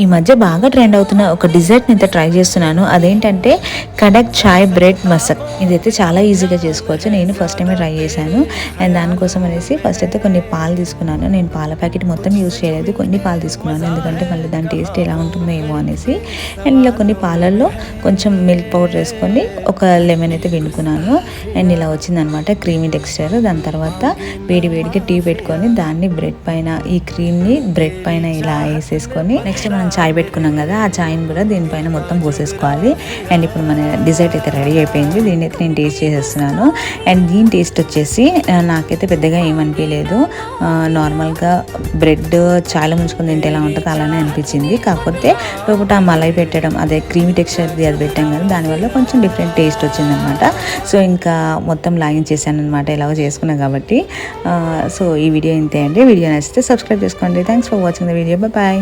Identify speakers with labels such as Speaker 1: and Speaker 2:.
Speaker 1: ఈ మధ్య బాగా ట్రెండ్ అవుతున్న ఒక డిజర్ట్ని అయితే ట్రై చేస్తున్నాను. అదేంటంటే కడక్ చాయ్ బ్రెడ్ మసక్. ఇదైతే చాలా ఈజీగా చేసుకోవచ్చు. నేను ఫస్ట్ టైమే ట్రై చేశాను. అండ్ దానికోసం అనేసి ఫస్ట్ అయితే కొన్ని పాలు తీసుకున్నాను. నేను పాల ప్యాకెట్ మొత్తం యూజ్ చేయలేదు, కొన్ని పాలు తీసుకున్నాను. ఎందుకంటే మళ్ళీ దాని టేస్ట్ ఎలా ఉంటుందో ఏమో అనేసి. అండ్ ఇలా కొన్ని పాలల్లో కొంచెం మిల్క్ పౌడర్ వేసుకొని ఒక లెమన్ అయితే పిండుకున్నాను. అండ్ ఇలా వచ్చిందనమాట క్రీమీ టెక్స్చర్. దాని తర్వాత వేడిగా టీ పెట్టుకొని దాన్ని బ్రెడ్ పైన, ఈ క్రీమ్ని బ్రెడ్ పైన ఇలా వేసేసుకొని నెక్స్ట్ మనం చాయ్ పెట్టుకున్నాం కదా, ఆ చాయ్ని కూడా దీనిపైన మొత్తం పోసేసుకోవాలి. అండ్ ఇప్పుడు మన డిజర్ట్ అయితే రెడీ అయిపోయింది. దీన్ని అయితే నేను టేస్ట్ చేసేస్తున్నాను. అండ్ దీని టేస్ట్ వచ్చేసి నాకైతే పెద్దగా ఏమనిపించలేదు. నార్మల్గా బ్రెడ్ చాయ్లో ముంచుకొని తింటే ఎలా ఉంటుందో అలానే అనిపించింది. కాకపోతే లోపల మలై పెట్టడం, అదే క్రీమీ టెక్స్చర్ది అది పెట్టాం కదా, దానివల్ల కొంచెం డిఫరెంట్ టేస్ట్ వచ్చిందనమాట. సో ఇంకా మొత్తం లాగించేసాను అనమాట, ఎలాగో చేసుకున్నాను కాబట్టి. సో ఈ వీడియో ఇంతే అండి. వీడియో నచ్చితే సబ్స్క్రైబ్ చేసుకోండి. Thanks for watching the video. Bye.